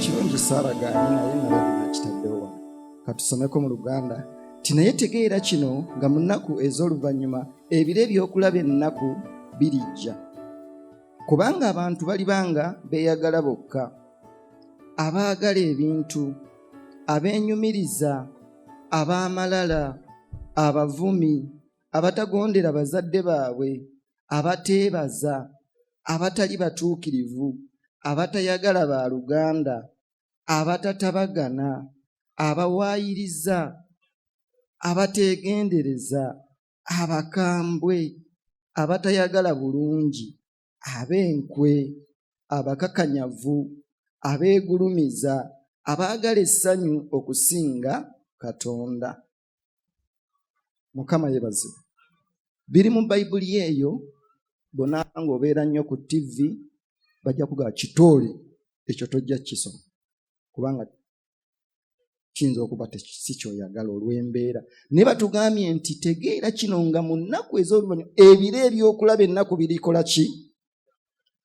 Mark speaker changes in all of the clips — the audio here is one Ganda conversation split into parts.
Speaker 1: kirungi saaragaanye naye nalabye nakitaddewo wano. Katusomeko mu Luganda. Tinaye tegeera kino nga mu nnaku ez'oluvannyuma ebiro ebyokulaba ennaku birijja. Kubanga abantu balibanga beeyagala bokka, abaagala ebintu, abeenyumiriza, ab'amalala, abavumi, abatagondera bazadde baabwe, abateebaza, abatali batuukirivu, abatayagala baaluganda, abatatabagana, abawaayiriza, abateegendereza, abakambwe, abatayagala bulungi, ab'enkwe, abakakanyavu, abeegulumiza, abaagala essanyu okusinga Katonda. Mukama yeebazibwe. Biri mu Bayibuli eyo, bonna ng'obeera nnyo ku TV bajja kugaba kitoole ekyo tojja kisoma kubanga kiyinza okuba si kyoyagala olw'embeera. Ne batugambye nti tegeera kino nga mu nnaku ez'oluvannyuma ebiro ebyokulaba ennaku birikola ki?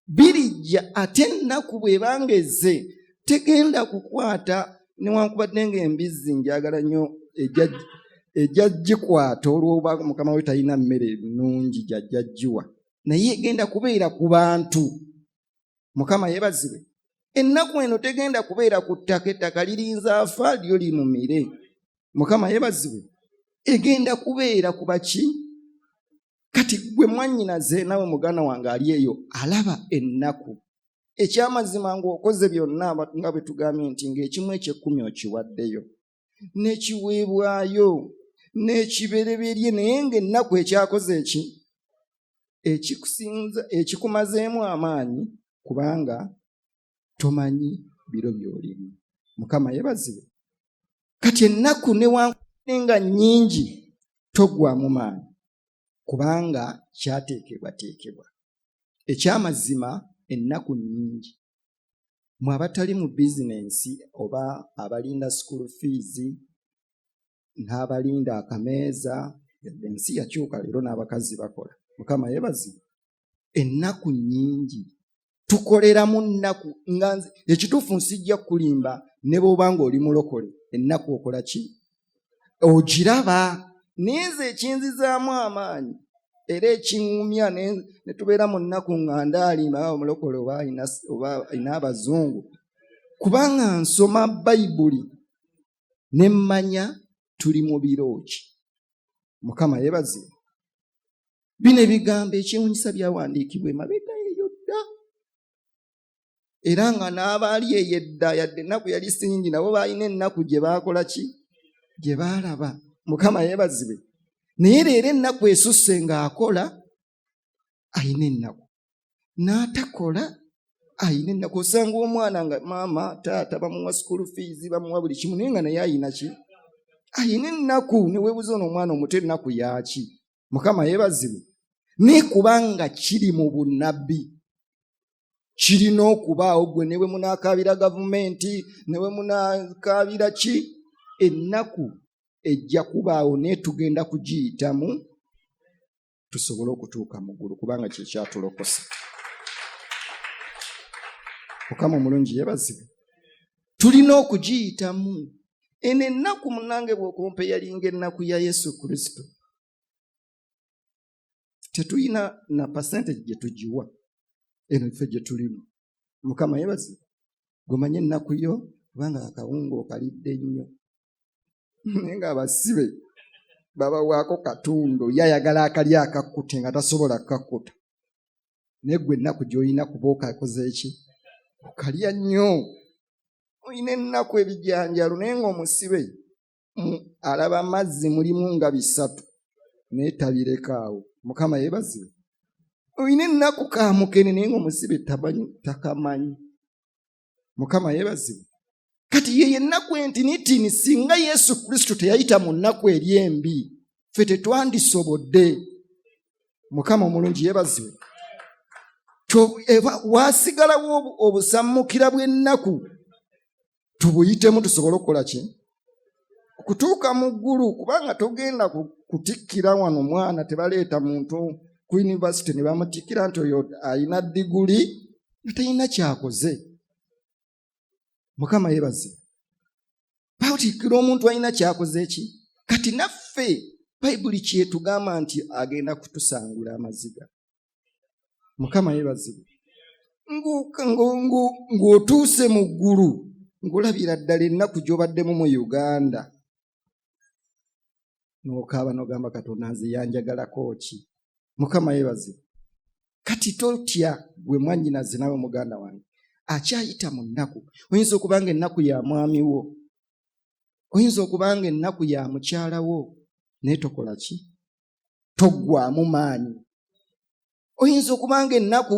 Speaker 1: Birijja. Ate ennaku bw'ebanga ezze tegenda kukwata newankubadde ng'embizzi njagala nnyo ejja gikwata olw'oba mukama we talina mmere nnungi jajja giwa, naye egenda kubeera ku bantu. Mukama yeebazibwe. Ennaku eno tegenda kubeera ku ttaka, ettaka lirinza afa lyo limumire. Mukama yeebazibwe. Egenda kubeera ku baki? Kati gwe mwannyinaze nawe muganda wange ali eyo alaba ennaku. Ekyamazima ng'okoze byonna nga bwe tugambye nti ng'ekimu eky'ekkumi okiwaddeyo, n'ekiweebwayo, n'ekibereberye, naye ng'ennaku ekyakoze eki ekikusinza ekikumazeemu amaanyi kubanga tomanyi biro by'olimu. Mukama yeebazibwe. Kati ennaku newankubadde nga nnyingi togwamu maanyi kubanga kyateekebwateekebwa. Ekyamazima ennaku nnyingi. Mwe abatali mu bizinensi oba abalinda school fees n'abalinda akameeza, ensi yakyuka leero n'abakazi bakola. Mukama yeebazibwe. Ennaku nnyingi tukoleramu nnaku nga ekituufu nsijja kulimba ne bw'oba ng'oli mulokole ennaku okola ki? Ogiraba. Nize ekinzizaamu amaanyi era ekiŋŋumya ne tubeera mu nnaku nga ndaalimba omulokole oba ayina abazungu kubanga nsoma Bayibuli ne mmanya tuli mu biro ki. Mukama yeebazibwe. Bino ebigambo ekyewuunyisa byawandiikibwa emabega eyo dda, era nga n'abaali eyo edda yadde ennaku yali singi nabo baalina ennaku gye baakola ki? Gye baalaba. Mukama yeebazibwe. Naye leero ennaku esusse ng'akola ayina ennaku, n'atakola ayina ennaku. Osanga omwana nga maama taata bamuwa school fees bamuwa buli kimu naye nga naye ayina ki? Ayina ennaku. Ne weebuuza ono omwana omuto ennaku yaaki? Mukama yeebazibwe. Ne kubanga kiri mu bunnabbi kirina okubaawo. Gwe ne bwe munaakaabira gavumenti ne bwe munaakaabira ki, ennaku ejja kubaawo naye tugenda kugiyitamu tusobole okutuuka mu ggulu kubanga kye kyatulokose. Mukama omulungi yeebazibwe. Tulina okugiyitamu. Eno ennaku munnange bw'okumpe yalinga ennaku ya Yesu Kristo. Tetulina na percentage gye tugiwa eno ife gye tulimu. Mukama yeebazibwe. Gomanye ennaku yo kubanga akawunga okalidde nnyo. Naye ng'abasibe babawaako katundu yayagala akali akakkute nga tasobola kukakkuta. Naye gwe ennaku gy'olina kuba okakoze eki? Okalya nnyo. Olina ennaku ebijanjalu naye ng'omusibe alaba amazzi mulimu nga 3 naye tabirekaawo. Mukama yeebazibwe. Olina ennaku kaamukene naye ng'omusibe takamanyi. Mukama yeebazibwe. Kati ye ennaku entinitini singa Yesu Kristo teyayita mu nnaku eri embi ffe tetwandisobodde. Mukama omulungi yeebazibwe. Waasigalawo obusammukira bw'ennaku tubuyitemu tusobole okukola ki? Okutuuka mu ggulu kubanga togenda kutikkira wano mwana tebaleeta muntu ku yunivasite ne bamutikkira nti oyo ayina diguli nga talina kyakoze. Mukama yebaze. Bawutikira omuntu alina kyakoze eki. Kati naffe Bayibuli kyetugamba nti agenda kutusangula amaziga. Mukama yebaze. Ng'otuuse mu ggulu ng'olabira ddala ennaku gy'obaddemu mu Uganda. N'okaaba n'ogamba Katonda nze yanjagalako ki? Mukama yebaze. Kati totya gwe mwannyinaze nawe muganda wange. Akyayita mu nnaku. Oyinza okubanga ennaku ya mwami wo. Oyinza okubanga ennaku ya mukyala wo. Naye tokola ki? Toggwaamu maanyi. Oyinza okubanga ennaku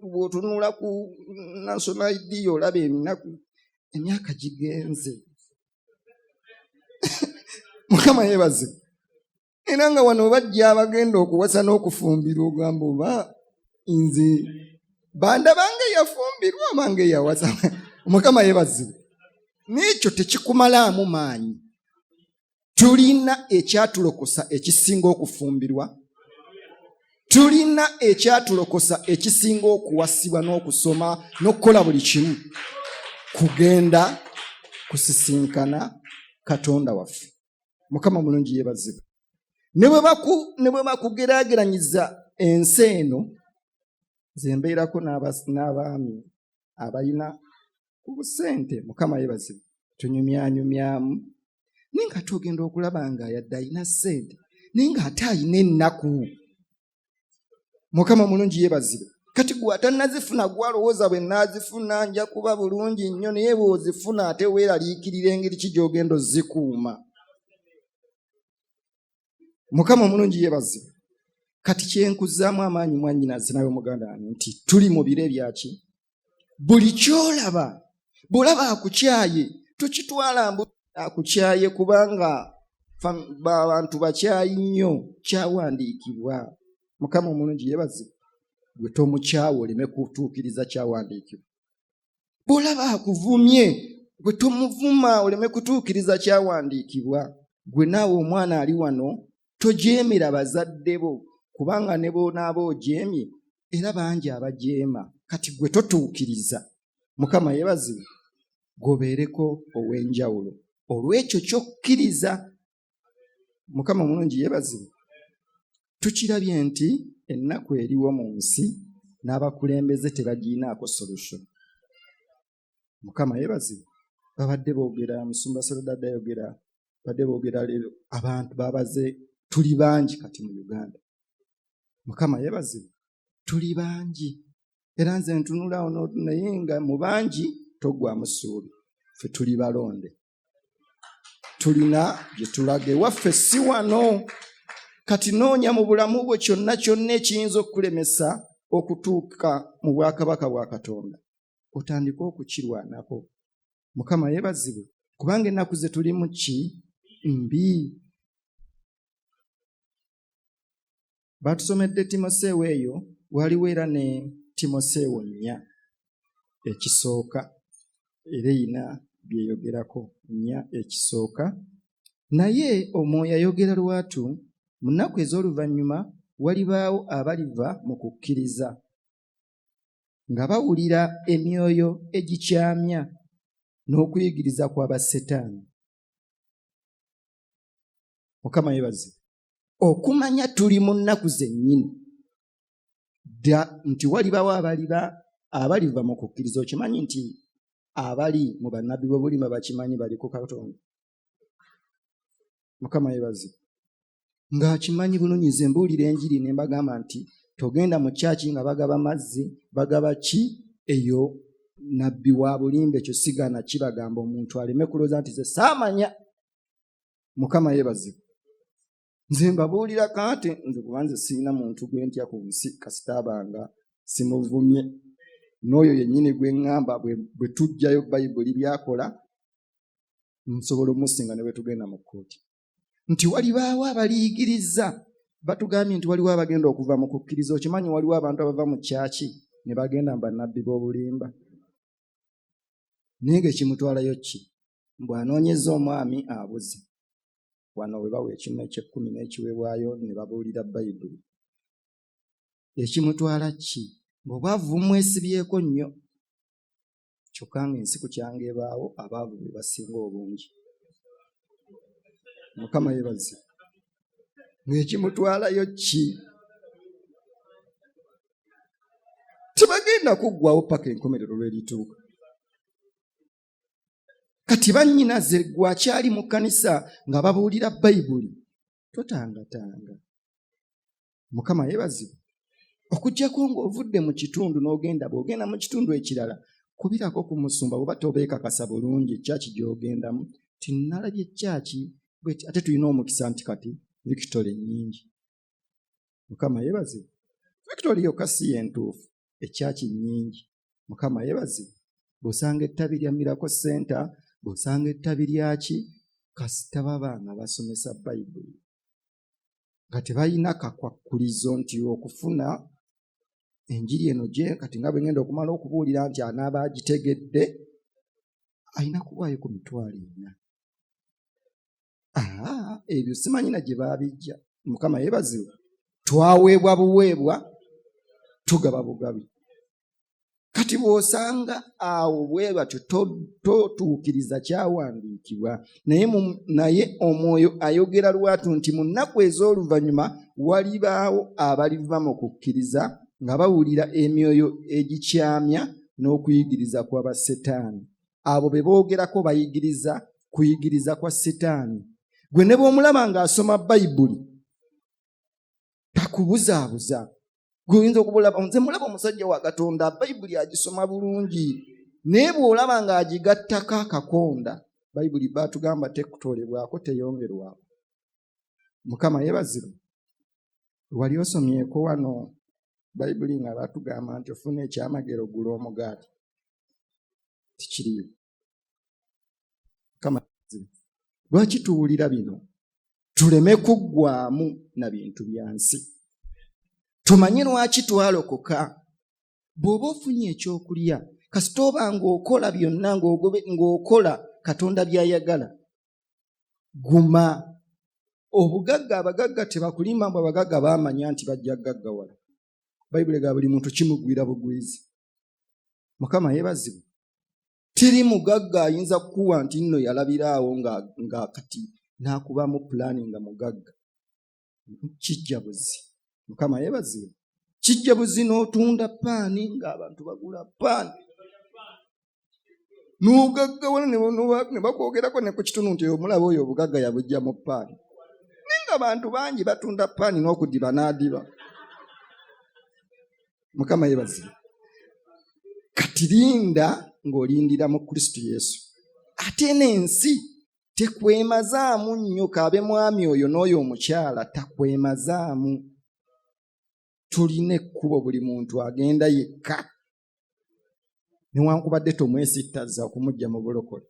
Speaker 1: ng'otunula ku National ID olaba ennaku emyaka gigenze. Mukama yebaze. Era nga wano bajja abagenda okuwasa n'okufumbirwa ogamba oba nze banda bange yafumbirwa abange yawasa. Mukama yebaze. N'ekyo tekikumalaamu maanyi. Tulina ekyatulokosa ekisinga okufumbirwa. Tulina ekyatulokosa ekisinga okuwasibwa n'okusoma n'okukola buli kimu. Kugenda kusisinkana Katonda waffe. Mukama mulungi yeebazibwe. Ne bwe bakugeraageranyiza ensi eno, nze mbeerako n'abaami abalina ku busente. Mukama yeebazibwe. Tunyumyanyumyamu. Naye nga tugenda okulaba nga yadde alina ssente, naye nga ate alina ennaku. Mukama mulungi yeebazibwe. Kati gwe atannazifuna gwalowooza bwe naazifuna nja kuba bulungi nnyo, naye bw'ozifuna ate weeraliikirira engeri ki gy'ogenda ozikuuma. Mukama mulungi yeebazibwe. Kati kyenkuzaamu amaanyi mwannyinaze nawe muganda wange nti tuli mu biro ebyaki? Buli ky'olaba bw'olaba akukyaye tukitwala mbu akukyaye kubanga abantu bakyayi nnyo, kyawandiikibwa. Mukama omulungi yeebazibwe. Gwe tomukyawa oleme kutuukiriza kyawandiikibwa. Bw'olaba akuvumye gwe tomuvuma oleme kutuukiriza kyawandiikibwa. Gwe naawe omwana ali wano tojeemera bazadde bo, kubanga ne boonaaba ojeemye era bangi abajeema. Kati gwe totuukiriza. Mukama yeebazibwe. Gobeereko ow'enjawulo olw'ekyo ky'okkiriza. Mukama omulungi yeebazibwe. Tukirabye nti ennaku eriwo mu nsi n'abakulembeze tebagiinaako solution. Mukama yeebazibwe. Babadde boogera, Musumba Soledad ayogera, badde boogera leero abantu babaze tuli bangi kati mu Uganda. Mukama yeebazibwe. Tuli bangi. Era nze ntunulawo naye nga mu bangi toggwamu ssuubi. Ffe tuli balonde. Tulina gye tulaga ewaffe si wano. Kati noonya mu bulamu bwo kyonna kyonna ekiyinza okukulemesa okutuuka mu bwakabaka bwa Katonda, otandike okukirwanako. Mukama yeebazibwe. Kubanga ennaku ze tulimu ki? Mbi. Batusomedde Timoseewo eyo, waliwo era ne Timoseewo 4 ekisooka, era eyina byeyogerako 4 ekisooka. Naye Omwoyo ayogera lwatu, mu nnaku ez'oluvannyuma walibaawo abaliva mu kukkiriza, nga bawulira emyoyo egikyamya n'okuyigiriza kw'abasetaani. Mukama yeebazibwe. Okumanya tuli mu nnaku zennyini nti walibaawo abaliva mu kukkiriza. Okimanyi nti abali mu bannabbi b'obulima bakimanyi bali ku Katonda. Mukama yeebazibwe. Ng'akimanyi bulungi. Nze mbuulira enjiri ne mbagamba nti togenda mu kyaki nga bagaba mazzi, bagaba ki eyo nabbi wa bulimba. Ekyo sigaana kibagamba omuntu aleme kulooza nti ze saamanya. Mukama yeebazibwe. Nze mbabuulira kante nze kuba nze sirina muntu gwe ntya ku nsi kasitaabanga simuvumye. N'oyo yennyini gwe ŋŋamba bwe tujjayo Bayibuli byakola nsobola omusinga ne bwe tugenda mu kkooti. Nti walibaawo abaliyigiriza. Batugambye nti waliwo abagenda okuva mu kukkiriza. Okimanyi waliwo abantu abava mu kyaki ne bagenda mu bannabbi b'obulimba. Naye ng'ekimutwalayo ki? Mbw anoonyeza omwami abuze. Wano we bawa ekimu eky'ekkumi n'ekiweebwayo ne babuulira Bayibuli. Ekimutwala ki? Bw'obwavu mumwesibyeko nnyo. kyokka ng'ensi ku kyanga ebaawo abaavu be basinga obungi. Mukama yeebaze. Ng'ekimutwalayo ki? Tebagenda kuggwawo paka enkomerero lw'erituuka. Kati bannyinaze gwakyali mu kkanisa nga babuulira Bayibuli, totangatanga. Mukama yeebazibwe. Okuggyako ng'ovudde mu kitundu bw'ogenda mu kitundu ekirala, kubirako ku musumba bw'oba tobeekakasa bulungi ekyaki gy'ogendamu ti nalabye ekyaki bweti, ate tulina omukisa nti kati Victoria nnyingi. Mukama yeebazibwe. Victoria yokka si yentuufu, ekyaki nnyingi. Mukama yeebazibwe. Bw'osanga ettabi lya Miracle Center, bw'osanga ettabi lyaki, kasita baba nga basomesa Bayibuli nga tebalina kakwakkulizo nti okufuna enjiri eno gye kati nga bwe ngenda okumala okubuulira nti anaaba agitegedde alina kuwaayo ku mitwalo 4. Ebyo simanyina gye baabijja. Mukama yeebazibwe. Twaweebwa buweebwa, tugaba bugabi. Kati bw'osanga awo bwe batyo totuukiriza kyawandiikibwa, naye Omwoyo ayogera lwatu nti mu nnaku ez'oluvannyuma walibaawo abaliva mu kukkiriza nga bawulira emyoyo egikyamya n'okuyigiriza kw'abasetaani. Abo be boogerako bayigiriza kuyigiriza kwa Setaani. Gwe ne bw'omulaba ng'asoma Bayibuli takubuzaabuza. Guyinza okubulaba nze mulaba omusajja wa Katonda Bayibuli agisoma bulungi, naye bw'olaba ng'agigattako akakonda, Bayibuli baatugamba tekutoolebwako teyongerwako. Mukama yeebazibwe. Wali osomyeko wano Bayibuli nga baatugamba nti ofuna ekyamagero gula omugaati? Tikiriyo. Mukama yeebazibwe. Lwaki tuwulira bino? Tuleme kuggwaamu na bintu bya nsi. Tumanye lwaki twalokoka. Bw'oba ofunye ekyokulya, kasita oba ng'okola byonna ng'okola Katonda by'ayagala, guma. Obugagga abagagga tebakulimba mbu abagagga baamanya nti bajja gaggawala. Bayibuli ga buli muntu kimugwira bugwizi. Mukama yeebazibwe. Teri mugagga ayinza kukuwa nti nno yalabiraawo nga kati n'akubamu pulaani nga mugagga. Kijja buzi. Mukama yeebazibwe. Kijja buzi n'otunda paani ng'abantu bagula paani. N'ogaggawala ne bakwogerako ne ku kitundu nti omulaba oyo obugagga yabujja mu paani. Naye ng'abantu bangi batunda paani n'okudiba n'adiba. Mukama yeebazibwe. Kati linda ng'olindira mu Kristo Yesu. Ate n'ensi tekwemazaamu nnyo, kaabe mwami oyo n'oyo omukyala takwemazaamu. Tulina ekkubo buli muntu agenda yekka, newankubadde tomwesittaza okumujja mu bulokole.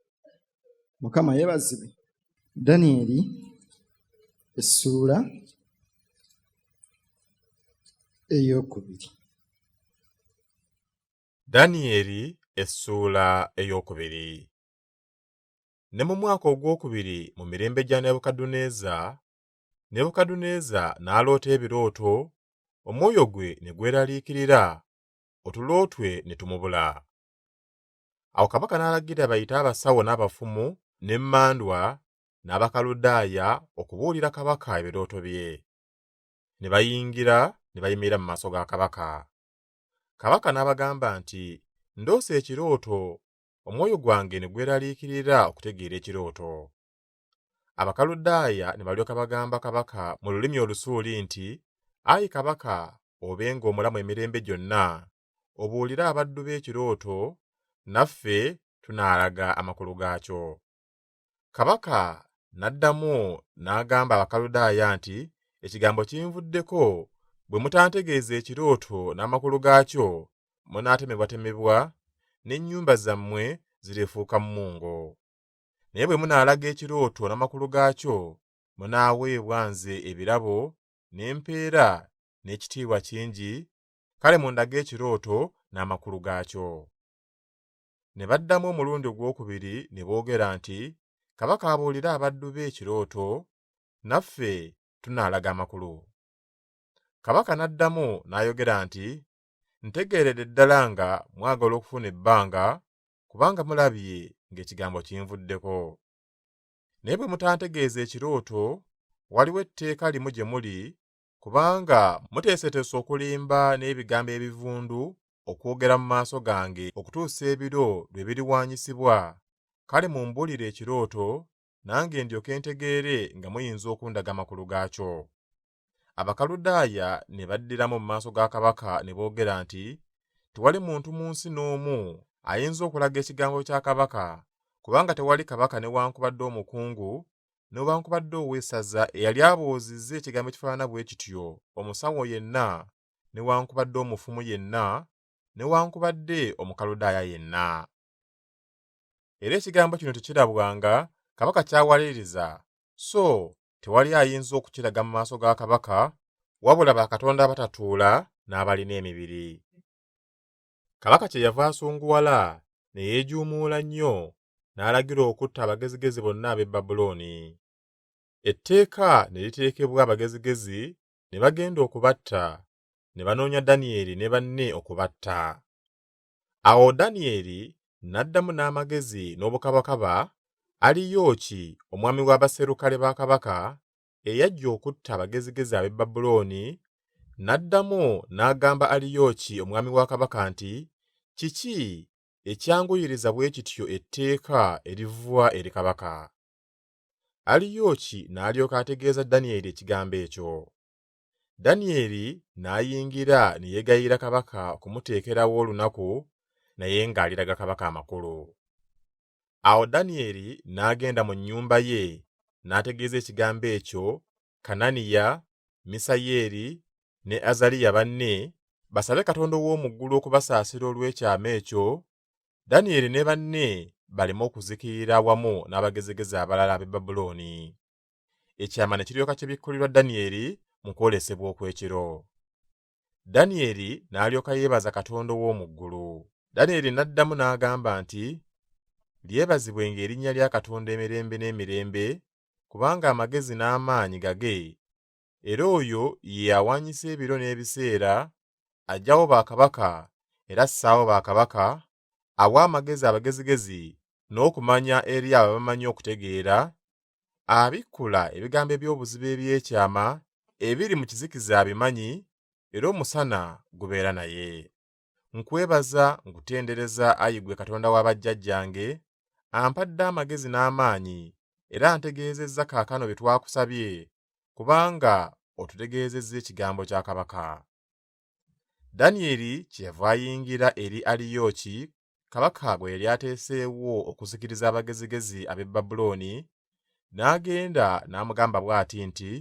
Speaker 1: Mukama yeebazibwe. Danyeri essuula ey'okubiri.
Speaker 2: Danyeri essuula ey'okubiri. Ne mu mwaka ogwokubiri mu mirembe gya Nebukadduneeza n'aloota ebirooto, omwoyo gwe ne gweraliikirira, otulo twe ne tumubula. Awo kabaka n'alagira bayite abasawo n'abafumu n'emmandwa n'Abakaludaaya okubuulira kabaka ebirooto bye. Ne bayingira ne bayimirira mu maaso ga kabaka. Kabaka n'abagamba nti, ndoose ekirooto, omwoyo gwange ne gweraliikirira okutegeera ekirooto. Abakaludaaya ne balyoka bagamba kabaka mu lulimi olusuuli nti, ayi kabaka, obenga omulamu emirembe gyonna, obuulire abaddu b'ekirooto, naffe tunaalaga amakulu gaakyo. Kabaka n'addamu n'agamba Abakaludaaya nti, ekigambo kinvuddeko, bwe mutantegeeza ekirooto n'amakulu gaakyo, munaatemebwatemebwa, n'ennyumba zammwe zirifuuka mmungo. Naye bwe munaalaga ekirooto n'amakulu gaakyo, munaaweebwa nze ebirabo, n'empeera, n'ekitiibwa kingi, kale mundage ekirooto n'amakulu gaakyo. Ne baddamu omulundi ogwokubiri ne boogera nti, kabaka abuulire abaddu be ekirooto, naffe tunaalaga amakulu. Kabaka n'addamu n'ayogera nti, ntegeeredde ddala nga mwagala okufuna ebbanga, kubanga mulabye ng'ekigambo kinvuddeko. Naye bwe mutantegeeza ekirooto, waliwo etteeka limu gye muli, kubanga muteeseteese okulimba n'ebigambo ebivundu okwogera mu maaso gange okutuusa ebiro lwe biriwaanyisibwa. Kale mumbuulire ekirooto, nange ndyoke ntegeere nga muyinza okundaga amakulu gaakyo. Abakaludaaya ne baddiramu mu maaso ga kabaka ne boogera nti, tewali muntu mu nsi n'omu ayinza okulaga ekigambo kya kabaka, kubanga tewali kabaka newankubadde omukungu newankubadde ow'essaza eyali aboozizza ekigambo ekifaanana bwe kityo, omusawo yenna newankubadde omufumu yenna newankubadde omukaludaaya yenna. Era ekigambo kino tekirabwanga, kabaka kyawaliriza, so tewali ayinza okukiraga mu maaso ga kabaka wabula bakatonda abatatuula n'abalina emibiri. Kabaka kyeyava asunguwala ne yeejuumuula nnyo n'alagira okutta abagezigezi bonna ab'e Babulooni. Etteeka ne liteekebwa abagezigezi ne bagenda okubatta, ne banoonya Danyeri ne banne okubatta. Awo Danyeri n'addamu n'amagezi n'obukabakaba Aliyooki omwami w'abaserukale ba kabaka eyajja okutta abagezigezi ab'e Babulooni, n'addamu n'agamba Aliyooki omwami wa kabaka nti, kiki ekyanguyiriza bwe kityo etteeka erivva eri kabaka? Aliyooki n'alyoka ategeeza Danyeri ekigambo ekyo. Danyeri n'ayingira ne yeegayirira kabaka okumuteekerawo olunaku, naye ng'aliraga kabaka amakulu. Awo Danyeri n'agenda mu nnyumba ye n'ategeeza ekigambo ekyo Kananiya, Misayeri ne Azaliya banne basabe Katonda ow'omu ggulu okubasaasira olw'ekyama ekyo, Danyeri ne banne baleme okuzikirira awamu n'abagezigezi abalala ab'e Babulooni. Ekyama ne kiryoka kibikkulirwa Danyeri mu kwolesebwa okw'ekiro. Danyeri n'alyoka yeebaza Katonda ow'omu ggulu. Danyeri n'addamu n'agamba nti, lyebazibwenga erinnya lya Katonda emirembe n'emirembe, kubanga amagezi n'amaanyi gage, era oyo ye awaanyisa ebiro n'ebiseera, aggyawo bakabaka era assaawo bakabaka, awa amagezi abagezigezi n'okumanya eri abo abamanyi okutegeera, abikkula ebigambo eby'obuzibu eby'ekyama ebiri mu kizikiza abimanyi, era omusana gubeera naye. Nkwebaza nkutendereza Ayi ggwe Katonda wa bajjajjange, ampadde amagezi n'amaanyi era antegeezezza kaakano bye twakusabye, kubanga otutegeezezza ekigambo kya kabaka. Danyeri kyeyava ayingira eri Aliyooki, kabaka gwe yali ateeseewo okuzikiriza abagezigezi ab'e Babulooni, n'agenda n'amugamba bw'ati nti,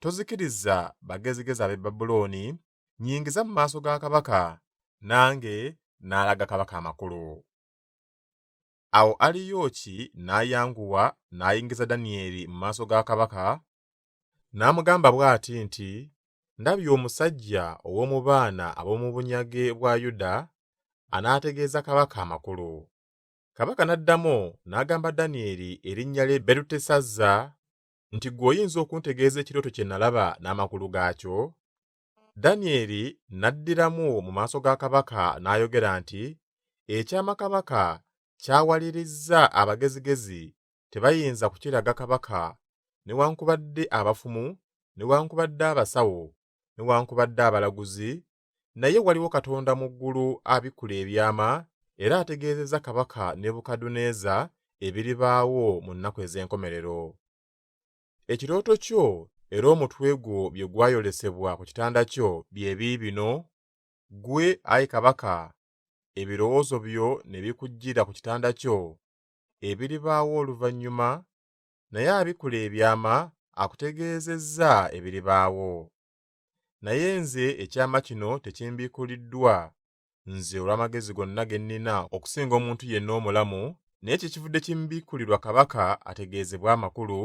Speaker 2: tozikiriza bagezigezi ab'e Babulooni, nnyingiza mu maaso ga kabaka, nange n'alaga kabaka amakulu. Awo Aliyooki n'ayanguwa n'ayingiza Danyeri mu maaso ga kabaka, n'amugamba bw'ati nti, ndabye omusajja ow'omu baana ab'omu bunyage bwa Yuda anaategeeza kabaka amakulu. Kabaka n'addamu n'agamba Danyeri erinnya lye Berutesazza nti, ggwe oyinza okuntegeeza ekirooto kye nalaba n'amakulu gaakyo? Danyeri n'addiramu mu maaso ga kabaka n'ayogera nti, ekyama kabaka kyawalirizza abagezigezi tebayinza kukiraga kabaka, newankubadde abafumu, newankubadde abasawo, newankubadde abalaguzi, naye waliwo Katonda mu ggulu abikkula ebyama era ategeezezza kabaka Nebukadduneeza ebiribaawo mu nnaku ez'enkomerero. Ekirooto kyo era omutwe gwo bye gwayolesebwa ku kitanda kyo bye biibino, ggwe Ayi kabaka, ebirowoozo byo ne bikujjira ku kitanda kyo ebiribaawo oluvannyuma, naye abikkula ebyama akutegeezezza ebiribaawo. Naye nze ekyama kino tekimbiikuliddwa, nze olw'amagezi gonna ge nnina okusinga omuntu yenna omulamu, naye kikivudde kimbiikkulirwa kabaka ategeezebwe amakulu,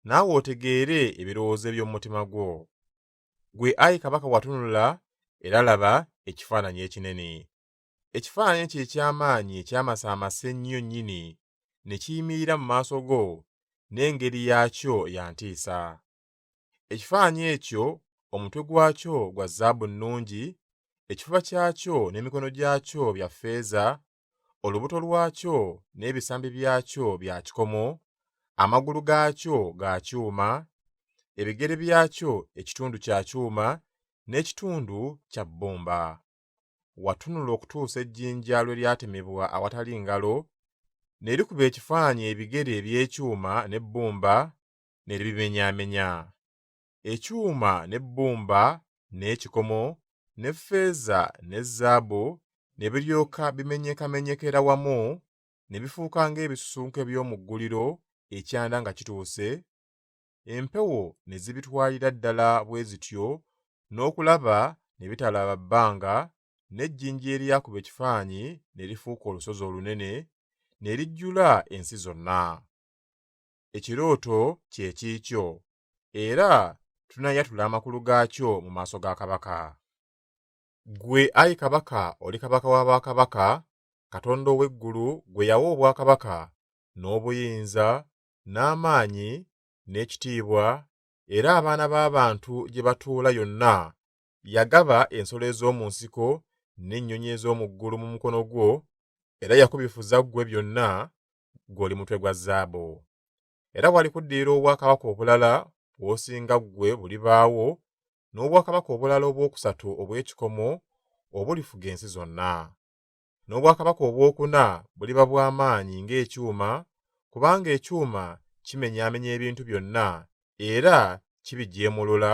Speaker 2: naawe otegeere ebirowoozo by'omu mutima gwo. Ggwe Ayi kabaka watunula, era laba ekifaananyi ekinene. Ekifaananyi kye eky'amaanyi ekyamasaamasa ennyo nnyini ne kiyimirira mu maaso go, n'engeri yaakyo ya ntiisa. Ekifaananyi ekyo omutwe gwakyo gwa zaabu nnungi, ekifuba kyakyo n'emikono gyakyo bya ffeeza, olubuto lwakyo n'ebisambi byakyo bya kikomo, amagulu gaakyo ga kyuma, ebigere byakyo ekitundu kya kyuma n'ekitundu kya bbumba. Watunula okutuusa ejjinja lwe lyatemebwa awatali ngalo, ne likuba ekifaananyi ebigere eby'ekyuma n'ebbumba ne libimenyaamenya. Ekyuma n'ebbumba n'ekikomo n'effeeza ne zaabu ne biryoka bimenyekamenyekera wamu ne bifuuka ng'ebisusunke by'omu gguliro ekyanda nga kituuse, empewo ne zibitwalira ddala bwe zityo n'okulaba ne bitalaba bbanga, n'ejjinja eryakuba ekifaananyi ne lifuuka olusozi olunene ne lijjula ensi zonna. Ekirooto kye kiikyo, era tunayatula amakulu gaakyo mu maaso ga kabaka. Ggwe ayi kabaka oli kabaka wa bakabaka, Katonda ow'eggulu gwe yawa obwakabaka n'obuyinza n'amaanyi n'ekitiibwa, era abaana b'abantu gye batuula yonna yagaba ensolo ez'omu nsiko n'ennyonyi ez'omu ggulu mu mukono gwo, era yakubifuza ggwe byonna, gw'oli mutwe gwa zaabu. Era bw'alikuddirira obwakabaka obulala bw'osinga ggwe bulibaawo, n'obwakabaka obulala obwokusatu obw'ekikomo obulifuga ensi zonna. N'obwakabaka obwokuna buliba bw'amaanyi ng'ekyuma, kubanga ekyuma kimenyaamenya ebintu byonna era kibijeemulula,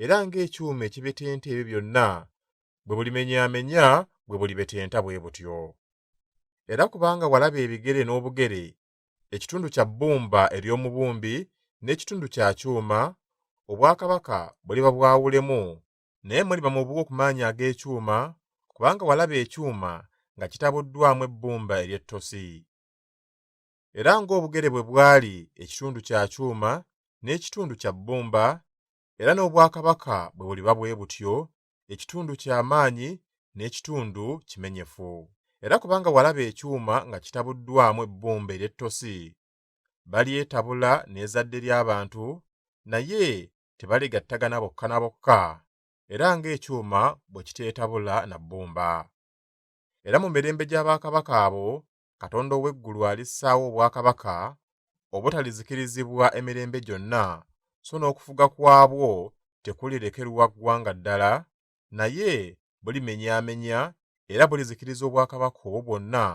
Speaker 2: era ng'ekyuma ekibetenta ebyo byonna bwe bulimenyaamenya bwe bulibetenta bwe butyo. Era kubanga walaba ebigere n'obugere, ekitundu kya bbumba ery'omubumbi n'ekitundu kya kyuma, obwakabaka buliba bwawulemu, naye muliba mu bwo ku maanyi ag'ekyuma, kubanga walaba ekyuma nga kitabuddwamu ebbumba ery'ettosi. Era ng'obugere bwe bwali ekitundu kya kyuma n'ekitundu kya bbumba, era n'obwakabaka bwe buliba bwe butyo, ekitundu ky'amaanyi n'ekitundu kimenyefu. Era kubanga walaba ekyuma nga kitabuddwamu ebbumba ery'ettosi, balyetabula n'ezzadde ly'abantu, naye tebaligattagana bokka na bokka, era ng'ekyuma bwe kiteetabula na bbumba. Era mu mirembe gy'abakabaka abo, Katonda ow'eggulu alissaawo obwakabaka obutalizikirizibwa emirembe gyonna, so n'okufuga kwabwo tekulirekerwa ggwanga ddala, naye bulimenyaamenya era bulizikiriza obwakabaka obwo bwonna,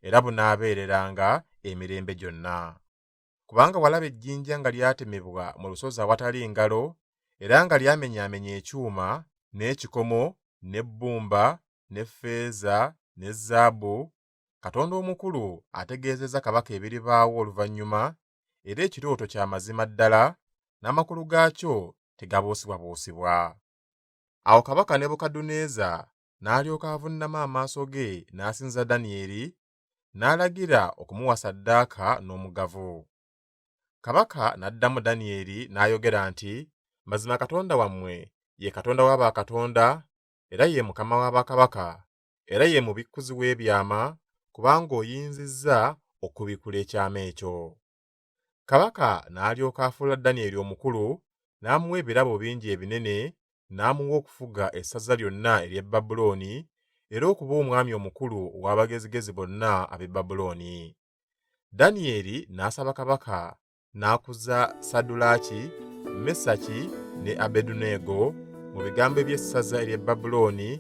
Speaker 2: era bunaabeereranga emirembe gyonna. Kubanga walaba ejjinja nga lyatemebwa mu lusozi awatali ngalo, era nga lyamenyaamenya ekyuma n'ekikomo n'ebbumba n'effeeza ne zaabu, Katonda omukulu ategeezezza kabaka ebiribaawo oluvannyuma, era ekirooto kya mazima ddala, n'amakulu gaakyo tegabuusibwabuusibwa. Awo kabaka Nebukadduneeza n'alyoka avunnama amaaso ge n'asinza Danyeri, n'alagira okumuwa ssaddaaka n'omugavu. Kabaka n'addamu Danyeri n'ayogera nti, mazima Katonda wammwe ye Katonda wa bakatonda, era ye Mukama wa bakabaka, era ye mubikkuzi w'ebyama, kubanga oyinzizza okubikkula ekyama ekyo. Kabaka n'alyoka afuula Danyeri omukulu, n'amuwa ebirabo bingi ebinene, n'amuwa okufuga essaza lyonna ery'e Babulooni, era okuba omwami omukulu ow'abagezigezi bonna ab'e Babulooni. Danyeri n'asaba kabaka n'akuza Sadulaaki, Mesaki ne Abeduneego mu bigambo by'essaza ery'e Babulooni,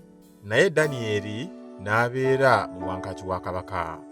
Speaker 2: naye Danyeri n'abeera mu wankaaki wa kabaka.